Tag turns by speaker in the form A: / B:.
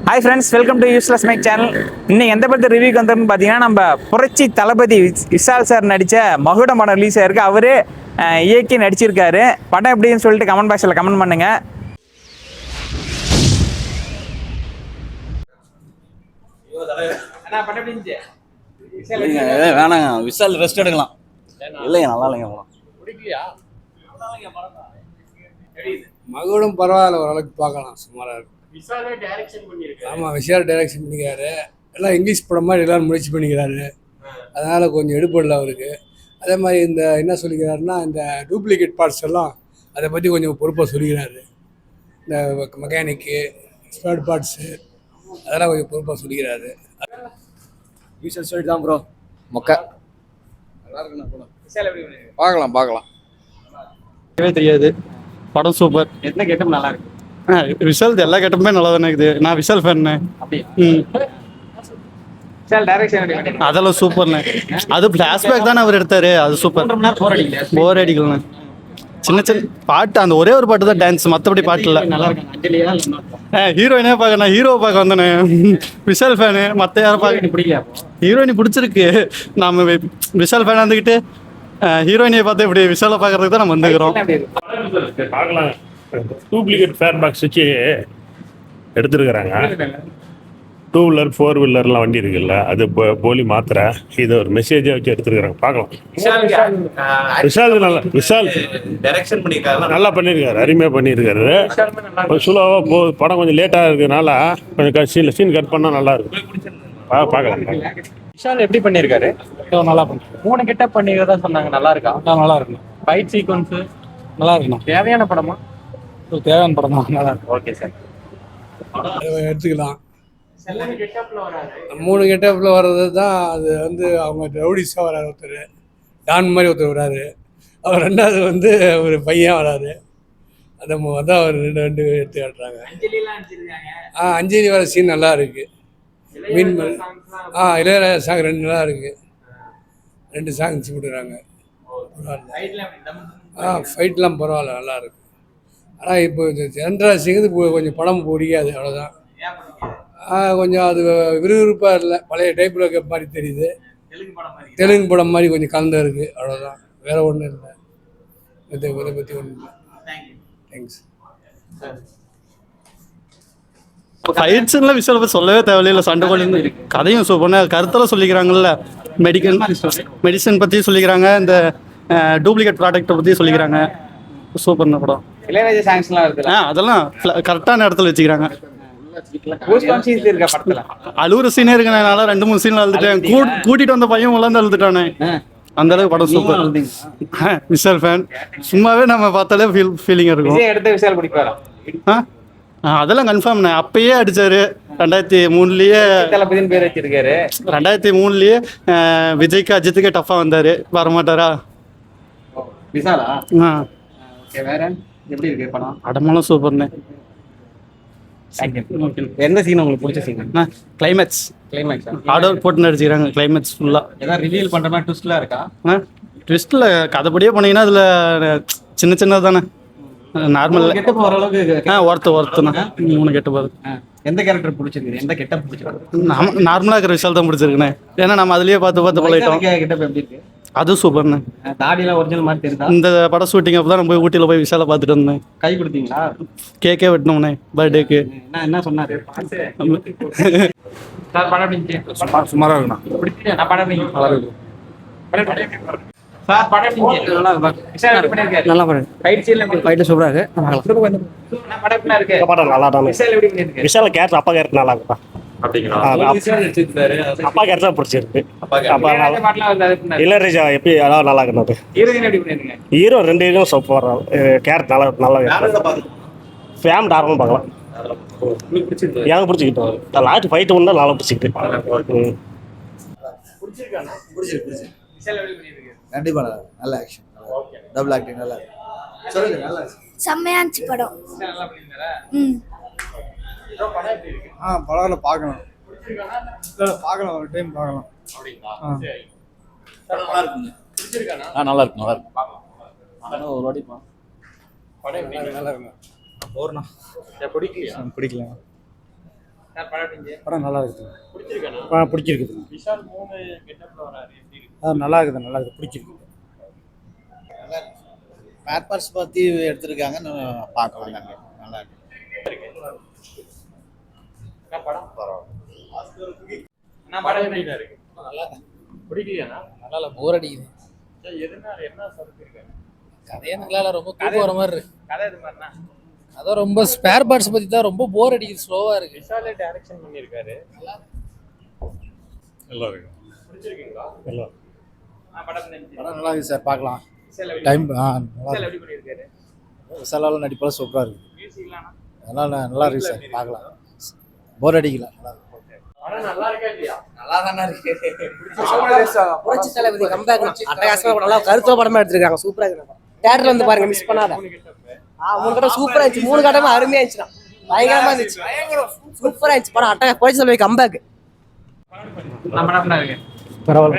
A: Hi friends, welcome to useless make channel. இன்னைக்கு எந்த படத்தை ரிவ்யூக்கு வந்தோம்னு பார்த்தீங்கன்னா, நம்ம புரட்சி தளபதி விஷால் சார் நடித்த மகுடம் படம் ரிலீஸ் ஆயிருக்கு. அவரே இயக்கி நடிச்சிருக்காரு. படம் எப்படின்னு சொல்லிட்டு கமெண்ட் பாக்ஸில் கமெண்ட் பண்ணுங்க.
B: வேணாங்க, விஷால் ரெஸ்ட் எடுக்கலாம். இல்லைங்க, நல்லா இல்லைங்க படம்.
C: மகுடம் பரவாயில்ல, ஓரளவுக்கு பார்க்கலாம், சுமாராக இருக்கும். ஆமாம், விஷால் டைரக்ஷன் பண்ணிக்கிறாரு. எல்லாம் இங்கிலீஷ் படம் மாதிரி எல்லோரும் முயற்சி பண்ணிக்கிறாரு. அதனால் கொஞ்சம் எடுப்படல அவருக்கு. அதே மாதிரி இந்த என்ன சொல்லிக்கிறாருன்னா, இந்த டூப்ளிகேட் பார்ட்ஸ் எல்லாம் அதை பற்றி கொஞ்சம் பொறுப்பாக சொல்லிக்கிறாரு. இந்த மெக்கானிக்கு ஸ்பேர் பார்ட்ஸு அதெல்லாம் கொஞ்சம் பொறுப்பாக சொல்லிக்கிறாரு.
B: விஷால் ஸ்டோரி தான் ப்ரோ, மொக்க நல்லா இருக்குண்ணா படம். பார்க்கலாம்.
D: தெரியாது, படம் சூப்பர்.
A: எத்தனை கெட்டப் நல்லா இருக்கு.
D: விஷால் எல்லா கெட்டப்புமே நல்லா தானே இருக்குது. நான் விஷால் ஃபேன்னு. அதெல்லாம் சூப்பர்ண்ணே. அது ஃபிளாஷ்பேக் தானே அவர் எடுத்தாரு, அது சூப்பர். போர் அடிக்கலண்ணே. சின்ன சின்ன பாட்டு, அந்த ஒரே ஒரு பாட்டு தான் டான்ஸ், மற்றபடி பாட்டு இல்லை. ஹீரோயினே பார்க்க, நான் ஹீரோவை பார்க்க வந்தேனே. விஷால் ஃபேனு, மற்ற யாரும் பார்க்க பிடிக்கல. ஹீரோயினி பிடிச்சிருக்கு. நம்ம விஷால் ஃபேன் வந்துக்கிட்டு ஹீரோயினியை பார்த்து இப்படி விஷாலை பார்க்கறதுக்கு தான் நம்ம வந்துக்கிறோம்.
E: பார்க்கலாம். டூப்ளிகேட் ஃபேர் பாக்ஸ் வச்சு எடுத்துருக்குறாங்க. 2 வீலர் 4 வீலர்லாம் வண்டி இருக்குல்ல, அது போலி மாத்திரை, இதை ஒரு மெசேஜாக வச்சு எடுத்துருக்குறாங்க. பார்க்கலாம். விஷால்
B: டைரக்ஷன் பண்ணியிருக்காரு,
E: நல்லா பண்ணியிருக்காரு, அருமையாக பண்ணியிருக்காரு. ஸ்லோவாக படம் கொஞ்சம் லேட்டாக இருக்கிறதுனால கொஞ்சம் சீன் கட் பண்ணால் நல்லா இருக்கும். பார்க்கலாம்.
A: விஷால் எப்படி பண்ணியிருக்காரு?
D: நல்லா பண்ணுறேன்.
A: 3 கெட்டப் பண்ணிக்கிறதா சொன்னாங்க. நல்லா இருக்கா?
D: நல்லா இருக்கணும்.
A: ஃபைட் சீக்வன்ஸு
D: நல்லா இருக்கணும்.
A: தேவையான படமா?
D: தேவையான படம் தான். நல்லா இருக்கும்.
A: ஓகே சார்,
C: எடுத்துக்கலாம். 3 கெட்டப்பில் வர்றது தான். அது வந்து அவங்க ரவுடிஸாக வராரு, ஒருத்தர் டான் மாதிரி ஒருத்தர் வராரு. அவர் ரெண்டாவது ஒரு பையன் வராரு. அந்த தான் அவர் ரெண்டு எடுத்து காட்டுறாங்க. அஞ்சலி வர சீன் நல்லா இருக்குது. மீன் இளையராஜா சாங் 2 நல்லா இருக்குது. 2 சாங்ஸ் விட்டுறாங்க. ஃபைட்லாம் பரவாயில்ல, நல்லா இருக்கு. ஆனால் இப்போ சந்திரா சிங் கொஞ்சம் படம் பிடிக்காது, அவ்வளோதான். கொஞ்சம் அது விறுவிறுப்பாக இல்லை, பழைய டைப்பில் மாதிரி தெரியுது. தெலுங்கு படம் மாதிரி கொஞ்சம் கலந்து இருக்குது, அவ்வளோதான். வேற ஒன்றும் இல்லை. இதை பற்றி ஒன்றும் இல்லை. தேங்க்ஸ்.
D: ஃபைட்ஸ்லாம் விஷால் பற்றி சொல்லவே தேவையில்லை. சண்டை கோழி கதையும் சூப்பர்னா, கருத்தெல்லாம் சொல்லிக்கிறாங்கல்ல. மெடிசன் பற்றி சொல்லிக்கிறாங்க, இந்த டூப்ளிகேட் ப்ராடக்ட்டை பற்றி சொல்லிக்கிறாங்க. சூப்பர்ன படம்.
A: இளையராஜா சாங்ஸ்லாம் இருக்குல்ல,
D: அதெல்லாம் கரெக்டான இடத்துல வச்சுக்கிறாங்க.
A: படத்துல
D: அழுவுற சீனே இருக்கனால 2-3 சீன்ல அழுதுட்டேன். கூட்டிட்டு வந்த பையன் உள்ள அழுதுட்டானே. அந்த அளவுக்கு படம் சூப்பர். விஷால் ஃபேன், சும்மாவே நம்ம பார்த்தாலே ஃபீலிங்கா இருக்கும்.
A: எடுத்த விஷால் பிடிப்பாரா?
D: அதெல்லாம் கன்ஃபார்ம். அப்பயே அடிச்சாரு 2003லயே.
A: தளபதினு பேர் வச்சிருக்காரு.
D: 2003லயே விஜய்க்கு அஜித்துக்கு டஃபா வந்தாரு. வரமாட்டாரா
A: விஷாலா? வேற எப்படி இருக்கு படம்?
D: படமெல்லாம் சூப்பர்ண்ணே.
A: எந்த சீன் உங்களுக்கு பிடிச்ச சீன்?
D: கிளைமேக்ஸ் ஹார்ட் ஒர்க் போட்டு நடிச்சுக்கிறாங்க. கிளைமேக்ஸ் ஃபுல்லா
A: ஏதாவது ரிவீல் பண்ற மாதிரி ட்விஸ்ட்லாம் இருக்கா?
D: ட்விஸ்ட்ல கதைப்படியே போனீங்கன்னா அதுல சின்ன சின்னது தானே. நார்மல்
A: கெட்டப் ஓரளவுக்கு
D: ஒர்த்துனா 3 கெட்டப் போகுது.
A: எந்த கேரக்டர் பிடிச்சிருக்கு? எந்த கெட்டப் பிடிச்சிருக்கு?
D: நார்மலா இருக்கிற விஷால் தான் பிடிச்சிருக்குண்ணே. ஏன்னா நம்ம அதுலயே பார்த்து பழகிட்டோம்.
A: கெட்டப் எப்படி இருக்கு?
D: அது சூப்பர்ண்ணே.
A: தாடிலாம் ஒரிஜினல் மாதிரி தெரியுதா?
D: இந்த படம் ஷூட்டிங் அப்போ தான் நம்ம போய் ஊட்டியில் போய் விஷாலை பார்த்துட்டு வந்தேன்.
A: கை கொடுத்தீங்களா?
D: கேக்கே வெட்டினோம்ண்ணே பர்த்டேக்கு.
A: என்ன சொன்னாரு?
D: சுமாராக இருக்குண்ணா.
F: நல்லா படம். ஃபைட் சூப்பராக இருக்கு.
E: படம் நல்லா தான். விஷால் கேரக்டர், அப்பா கேரக்டர் நல்லா இருக்குப்பா. அப்பா கேரக்டர் தான் பிடிச்சிருக்கு. இளையராஜா எப்படி அதாவது நல்லா இருக்கணும். Hero 2 hero super. கேரக்டர் நல்லா ஃபேமிலி ஆரம்பம் பார்க்கலாம். எனக்கு பிடிச்சிக்கிட்டோம். லாஸ்ட் ஃபைட்டு ஒன்று நல்லா பிடிச்சிக்கிட்டு.
B: கண்டிப்பாக நல்ல ஆக்ஷன், டபுள் ஆக்டிங் நல்லா இருக்கு.
G: செம்மையாச்சு படம்.
C: பரவாயில்ல, பார்க்கலாம். ஒரு டைம் பார்க்கலாம்.
B: நல்லா இருக்கு. ஒரு வாட்டி
C: நல்லா இருக்கும்.
A: பிடிக்கல.
G: படம் நல்லா இருக்குது.
A: பிடிச்சிருக்கானா?
G: பிடிச்சிருக்குது.
A: விஷால் 3 கெட்டப்ல வராரு, எப்படி இருக்கு?
G: நல்லா இருக்குது பிடிச்சிருக்கு.
B: ஸ்பேர் பார்ட்ஸ் பற்றி எடுத்திருக்காங்க, பார்க்கலாம். நல்லா இருக்கு.
A: என்ன படம்? என்ன படம் எப்படி இருக்கு? பிடிக்கலையாண்ணா?
F: நல்லா இல்லை, போர் அடிக்குது.
A: சரி, எதனால என்ன சொல்லிருக்காங்க?
F: கதையே நல்லா இல்லை, ரொம்ப தூக்கம் வர மாதிரி இருக்கு.
A: கதை எது மாதிரினா?
F: அதான் ரொம்ப ஸ்பேர் பார்ட்ஸ் பற்றி தான் ரொம்ப போர் அடிக்குது, ஸ்லோவாக இருக்கு.
A: விஷாலே டைரக்ஷன் பண்ணியிருக்காரு.
E: நல்லா இருக்கு.
A: பிடிச்சிருக்கீங்களா?
E: நல்லா
A: படம் நினைச்சு
G: படம் நல்லா இருக்குது சார், பார்க்கலாம்.
A: விஷால் எப்படி
G: டைம்
A: விஷால் எப்படி பண்ணியிருக்காரு?
G: விசாலால் நடிப்பெல்லாம் சூப்பராக இருக்குது.
A: மியூசிக்லாம்
G: அதனால் நல்லா இருக்குது சார், பார்க்கலாம். போர் அடிக்கல.
A: படம் நல்லா இருக்கா இல்லையா?
F: நல்லா தானே இருக்கு. புரட்சி தளபதி கம்பேக் அட்டகாசமா நல்லா கருத்துவ படமா எடுத்திருக்காங்க, சூப்பரா இருக்கு. தியேட்டர்ல வந்து பாருங்க, மிஸ் பண்ணாத. 3 கட்டம் சூப்பரா இருந்துச்சு, 3 கட்டமும் அருமையா இருந்துச்சு, பயங்கரமா இருந்துச்சு, சூப்பரா இருந்துச்சு படம். புரட்சி தளபதி கம்பேக்.
A: நம்ம என்ன இருக்கு?
G: பரவாயில்ல.